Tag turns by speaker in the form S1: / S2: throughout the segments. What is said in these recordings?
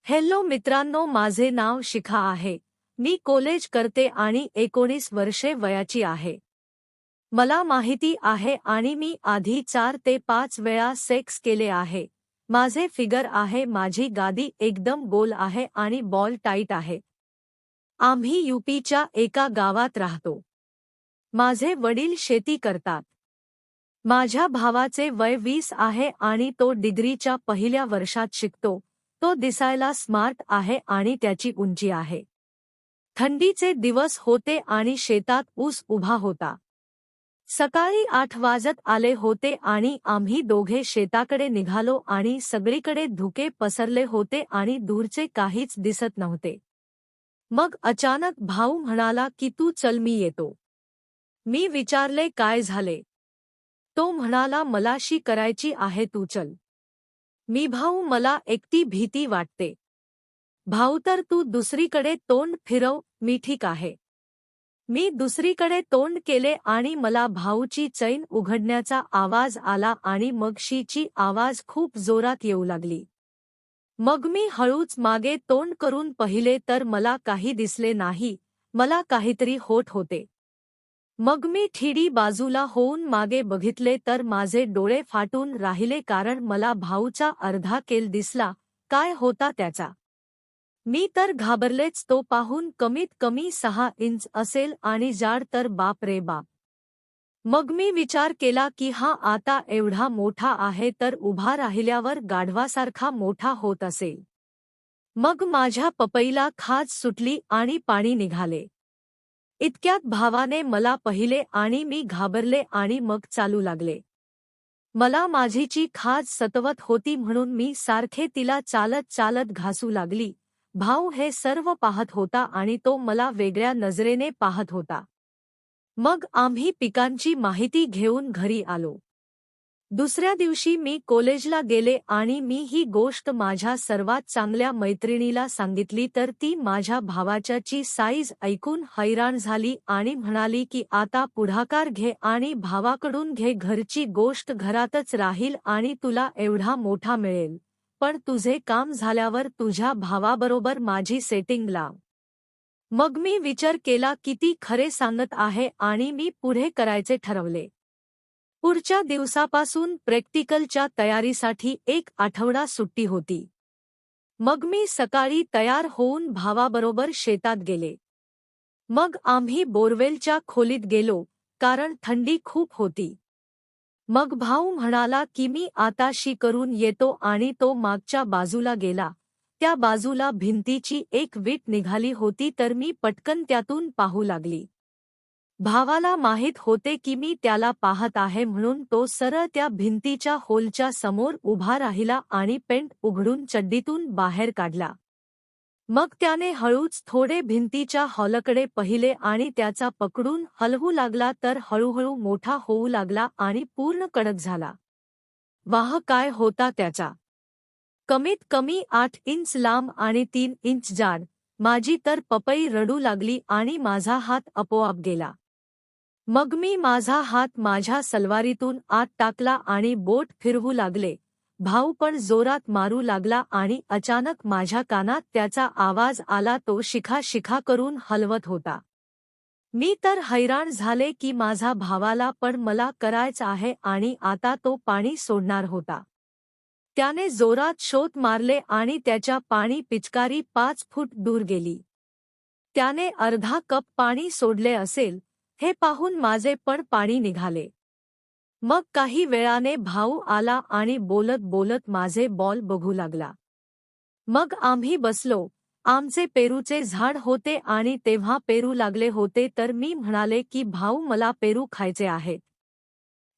S1: Hello मित्रांनो, माझे नाव शिखा आहे. मी कॉलेज करते आणि 19 वर्षे वयाची आहे. मला माहिती आहे आणि मी आधी 4 ते 5 वेळा सेक्स केले आहे. माझे फिगर आहे, माझी गादी एकदम गोल आहे आणि बॉल टाईट आहे. आम्ही यूपीच्या एका गावात राहतो. माझे वडील शेती करतात. माझ्या भावाचे वय 20 आहे आणि तो डिग्रीच्या पहिल्या वर्षात शिकतो. तो दिसायला स्मार्ट आहे आणि त्याची उंची आहे. थंडीचे दिवस होते आणि शेतात ऊस उभा होता. सकाळी 8 वाजत आले होते आणि आम्ही दोघे शेताकडे निघालो आणि सगळीकडे धुके पसरले होते आणि दूरचे काहीच दिसत नव्हते. मग अचानक भाऊ म्हणाला की तू चल, मी येतो. मी विचारले काय झाले. तो म्हणाला मला शी करायची आहे, तू चल. मी भाऊ, मला एकटी भीती वाटते. भाऊ तर तू दुसरीकडे तोंड फिरव. मी ठीक आहे. मी दुसरीकडे तोंड केले आणि मला भाऊची चैन उघडण्याचा आवाज आला आणि मग शीची आवाज खूप जोरात येऊ लागली. मग मी हळूच मागे तोंड करून पाहिले तर मला काही दिसले नाही. मला काहीतरी होत होते. मग मी ठिडी बाजूला होऊन मागे बघितले तर माझे डोळे फाटून राहिले, कारण मला भाऊचा अर्धा केल दिसला. काय होता त्याचा? मी तर घाबरलेच. तो पाहून कमीत कमी 6 इंच असेल आणि जाड तर बाप रे बाप. मग मी विचार केला की हा आता एवढा मोठा आहे तर उभा राहिल्यावर गाढवासारखा मोठा होत असेल. मग माझ्या पपईला खाज सुटली आणि पाणी निघाले. इतक्यात भावाने मला पाहिले आणि मी घाबरले आणि मग चालू लागले. मला माझीची खाज सतवत होती म्हणून मी सारखे तिला चालत चालत घासू लागली. भाऊ हे सर्व पाहत होता आणि तो मला वेगळ्या नजरेने पाहत होता. मग आम्ही पिकांची माहिती घेऊन घरी आलो. दुसऱ्या दिवशी मी कॉलेजला गेले आणि मी ही गोष्ट माझ्या सर्वात चांगल्या मैत्रिणीला सांगितली तर ती माझ्या भावाच्याची साईज ऐकून हैराण झाली आणि म्हणाली की आता पुढाकार घे आणि भावाकडून घे. घरची गोष्ट घरातच राहील आणि तुला एवढा मोठा मिळेल. पण तुझे काम झाल्यावर तुझ्या भावाबरोबर माझी सेटिंग लाव. मग मी विचार केला की ती खरे सांगत आहे आणि मी पुढे करायचे ठरवले. पुढच्या दिवसापासून प्रॅक्टिकलच्या तयारीसाठी 1 आठवडा सुट्टी होती. मग मी सकाळी तयार होऊन भावाबरोबर शेतात गेले. मग आम्ही बोरवेलच्या खोलीत गेलो, कारण थंडी खूप होती. मग भाऊ म्हणाला की मी आता शी करून येतो आणि तो मागच्या बाजूला गेला. त्या बाजूला भिंतीची एक वीट निघाली होती तर मी पटकन त्यातून पाहू लागली. भावाला माहीत होते की मी त्याला पाहत आहे म्हणून तो सरळ त्या भिंतीच्या होलच्या समोर उभा राहिला आणि पेंट उघडून चड्डीतून बाहेर काढला. मग त्याने हळूच थोडे भिंतीच्या हॉलकडे पाहिले आणि त्याचा पकडून हलवू लागला तर हळूहळू मोठा होऊ लागला आणि पूर्ण कडक झाला. वाह, काय होता त्याचा! कमीत कमी 8 इंच लांब आणि 3 इंच जाड. माझी तर पपई रडू लागली आणि माझा हात आपोआप गेला. मग मी माझा हात माझ्या सलवारीतून आत टाकला आणि बोट फिरवू लागले. भाऊ पण जोरात मारू लागला आणि अचानक माझ्या कानात त्याचा आवाज आला. तो शिखा शिखा करून हलवत होता. मी तर हैराण झाले की माझा भावाला पण मला करायचं आहे आणि आता तो पाणी सोडणार होता. त्याने जोरात शोध मारले आणि त्याच्या पाणी पिचकारी 5 फूट दूर गेली. त्याने अर्धा कप पाणी सोडले असेल हे पाहून माझे पण पाणी निघाले. मग काही वेळाने भाऊ आला आणि बोलत बोलत माझे बॉल बघू लागला. मग आम्ही बसलो. आमचे पेरूचे झाड होते आणि तेव्हा पेरू लागले होते तर मी म्हणाले की भाऊ, मला पेरू खायचे आहेत.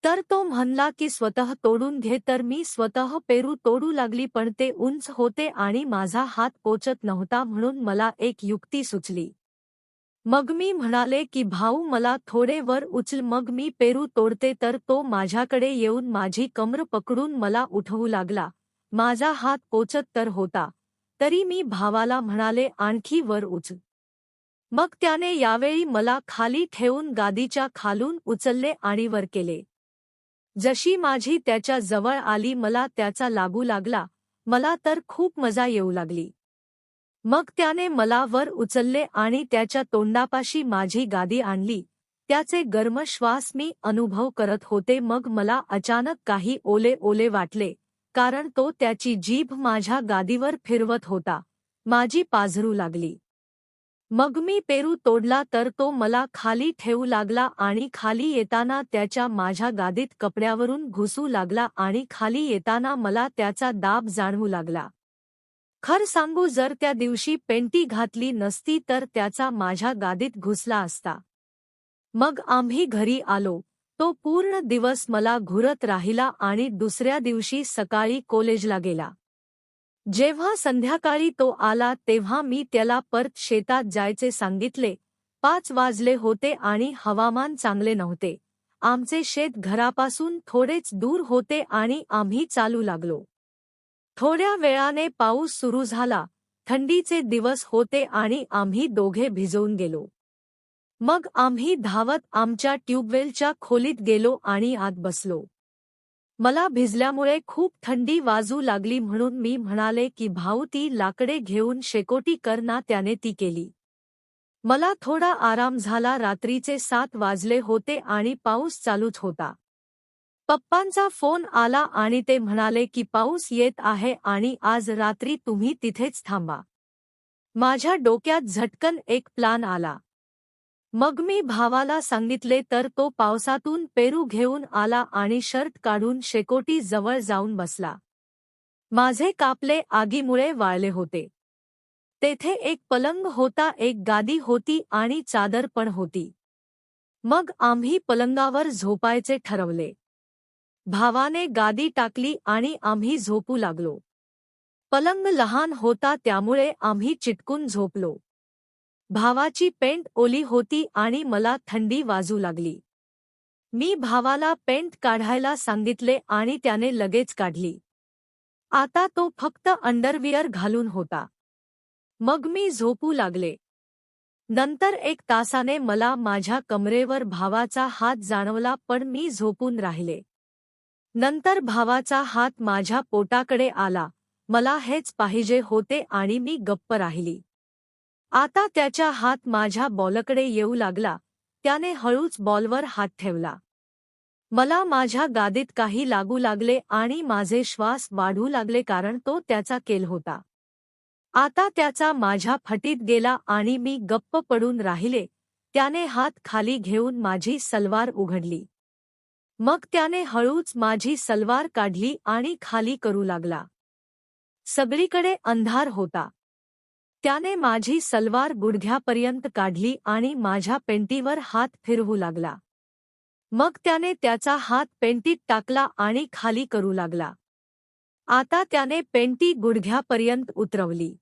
S1: तर तो म्हणला की स्वतः तोडून घे. तर मी स्वतः पेरू तोडू लागली पण ते उंच होते आणि माझा हात पोचत नव्हता म्हणून मला एक युक्ती सुचली. मग मी म्हणाले की भाऊ, मला थोडे वर उचल. मग मी पेरू तोडते तर तो माझ्याकडे येऊन माझी कमर पकडून मला उठवू लागला. माझा हात पोचत तर होता, तरी मी भावाला म्हणाले आणखी वर उचल. मग त्याने यावेळी मला खाली ठेवून गादीच्या खालून उचलले आणि वर केले. जशी माझी त्याच्या जवळ आली मला त्याचा लागू लागला. मला तर खूप मजा येऊ लागली. मग त्याने मला वर उचलले आणि त्याच्या तोंडापाशी माझी गादी आणली. त्याचे गरम श्वास मी अनुभव करत होते. मग मला अचानक काही ओले ओले वाटले, कारण तो त्याची जीभ माझ्या गादीवर फिरवत होता. माझी पाझरू लागली. मग मी पेरू तोडला तर तो मला खाली ठेवू लागला आणि खाली येताना त्याच्या माझ्या गादीत कपड्यावरून घुसू लागला आणि खाली येताना मला त्याचा दाब जाणवू लागला. खरं सांगू, जर त्या दिवशी पेंटी घातली नसती तर त्याचा माझ्या गादीत घुसला असता. मग आम्ही घरी आलो. तो पूर्ण दिवस मला घुरत राहिला आणि दुसऱ्या दिवशी सकाळी कॉलेजला गेला. जेव्हा संध्याकाळी तो आला तेव्हा मी त्याला परत शेतात जायचे सांगितले. 5 वाजले होते आणि हवामान चांगले नव्हते. आमचे शेत घरापासून थोडेच दूर होते आणि आम्ही चालू लागलो. थोड्या वेळाने पाऊस सुरू झाला. थंडीचे दिवस होते आणि आम्ही दोघे भिजून गेलो. मग आम्ही धावत आमच्या ट्यूबवेलच्या खोलीत गेलो आणि आत बसलो. मला भिजल्यामुळे खूप थंडी वाजू लागली म्हणून मी म्हणाले की भाऊ, ती लाकडे घेऊन शेकोटी कर ना. त्याने ती केली. मला थोडा आराम झाला. रात्रीचे 7 वाजले होते आणि पाऊस चालूच होता. पप्पांचा फोन आला आणि ते म्हणाले की पाऊस येत आहे आणि आज रात्री तुम्ही तिथेच थांबा. माझ्या डोक्यात झटकन एक प्लान आला. मग मी भावाला सांगितले तर तो पावसातून पेरू घेऊन आला आणि शर्ट काढून शेकोटी जवळ जाऊन बसला. माझे कापले आगीमुळे वाळले होते. तेथे एक पलंग होता, एक गादी होती आणि चादर पण होती. मग आम्ही पलंगावर झोपायचे ठरवले. भावाने गादी टाकली आणि आम्ही झोपू लागलो. पलंग लहान होता त्यामुळे आम्ही चिटकून झोपलो. भावाची पेंट ओली होती आणि मला थंडी वाजू लागली. मी भावाला पेंट काढायला सांगितले आणि त्याने लगेच काढली. आता तो फक्त अंडरवियर घालून होता. मग मी झोपू लागले. नंतर 1 तासाने मला माझ्या कमरेवर भावाचा हात जाणवला, पण मी झोपून राहिले. नंतर भावाचा हात माझ्या पोटाकडे आला. मला हेच पाहिजे होते आणि मी गप्प राहिली. आता त्याचा हात माझ्या बॉलकडे येऊ लागला. त्याने हळूच बॉलवर हात ठेवला. मला माझ्या गादीत काही लागू लागले आणि माझे श्वास वाढू लागले, कारण तो त्याचा केल होता. आता त्याचा माझ्या फटीत गेला आणि मी गप्प पडून राहिले. त्याने हात खाली घेऊन माझी सलवार उघडली. मग त्याने हळूच माझी सलवार काढली आणि खाली करू लागला. सगळीकडे अंधार होता. त्याने माझी सलवार गुडघ्यापर्यंत काढली आणि माझ्या पेंटीवर हात फिरवू लागला. मग त्याने त्याचा हात पेंटीत टाकला आणि खाली करू लागला. आता त्याने पेंटी गुडघ्यापर्यंत उतरवली.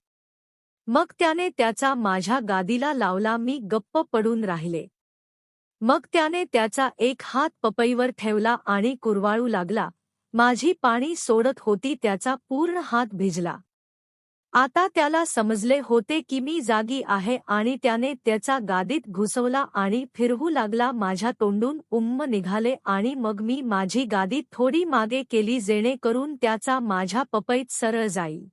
S1: मग त्याने त्याचा माझ्या गादीला लावला. मी गप्प पडून राहिले. मग त्याने त्याचा एक हात पपईवर ठेवला आणि कुरवाळू लागला. माझी पाणी सोडत होती. त्याचा पूर्ण हात भिजला. आता त्याला समजले होते की मी जागी आहे आणि त्याने त्याचा गादीत घुसवला आणि फिरवू लागला. माझ्या तोंडून उम्म निघाले आणि मग मी माझी गादी थोडी मागे केली जेणेकरून त्याचा माझ्या पपईत सरळ जाईल.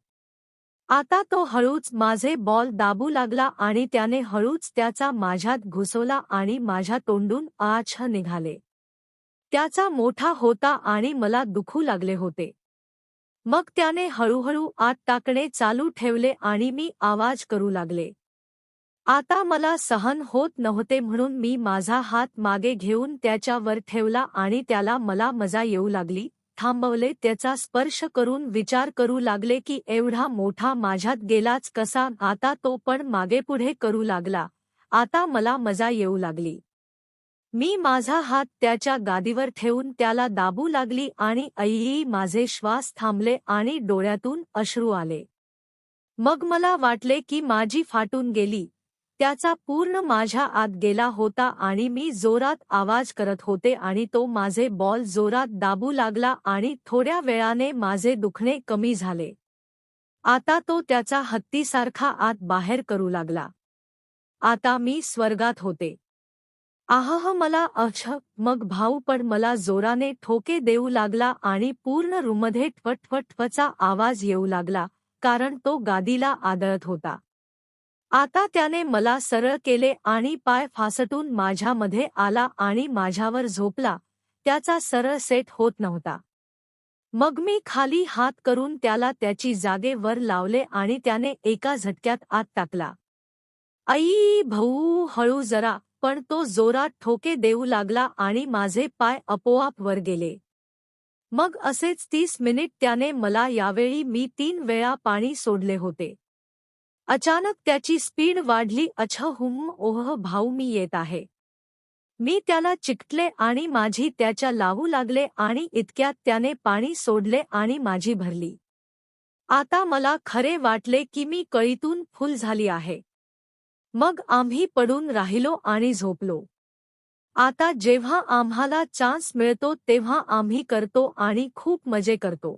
S1: आता तो हळूच माझे बॉल दाबू लागला आणि त्याने हळूच त्याचा माझ्यात घुसवला आणि माझ्या तोंडून आछ निघाले. त्याचा मोठा होता आणि मला दुखू लागले होते. मग त्याने हळूहळू आत टाकणे चालू ठेवले आणि मी आवाज करू लागले. आता मला सहन होत नव्हते म्हणून मी माझा हात मागे घेऊन त्याच्यावर ठेवला आणि त्याला मला मजा येऊ लागली. थांबवले. त्याचा स्पर्श करून विचार करू लागले की एवढा मोठा माझ्यात गेलाच कसा. आता तो पण मागेपुढे करू लागला. आता मला मजा येऊ लागली. मी माझा हात त्याच्या गादीवर ठेवून त्याला दाबू लागली आणि ऐई माझे श्वास थांबले आणि डोळ्यातून अश्रू आले. मग मला वाटले की माझी फाटून गेली. त्याचा पूर्ण माझ्या आत गेला होता आणि मी जोरात आवाज करत होते आणि तो माझे बॉल जोरात दाबू लागला आणि थोड्या वेळाने माझे दुखणे कमी झाले. आता तो त्याचा हत्तीसारखा आत बाहेर करू लागला. आता मी स्वर्गात होते. आह मला मग भाऊ पण मला जोराने ठोके देऊ लागला आणि पूर्ण रूममध्ये ठवठवठचा आवाज येऊ लागला, कारण तो गादीला आदळत होता. आता त्याने मला सरळ केले आणि पाय फासटून माझ्यामध्ये आला आणि माझ्यावर झोपला. त्याचा सरळ सेट होत नव्हता. मग मी खाली हात करून त्याला त्याची जागेवर लावले आणि त्याने एका झटक्यात आत टाकला. आई भाऊ, हळू जरा, पण तो जोरात ठोके देऊ लागला आणि माझे पाय आपोआप वर गेले. मग असेच 30 मिनिट त्याने मला यावेळी मी 3 वेळा पाणी सोडले होते. अचानक त्याची स्पीड वाढली. ओह भाऊ, मी येत आहे. मी त्याला चिकटले आणि माझी त्याच्या लावू लागले आणि इतक्यात त्याने पाणी सोडले आणि माझी भरली. आता मला खरे वाटले की मी कळीतून फुल झाली आहे. मग आम्ही पडून राहिलो आणि झोपलो. आता जेव्हा आम्हाला चान्स मिळतो तेव्हा आम्ही करतो आणि खूप मजे करतो.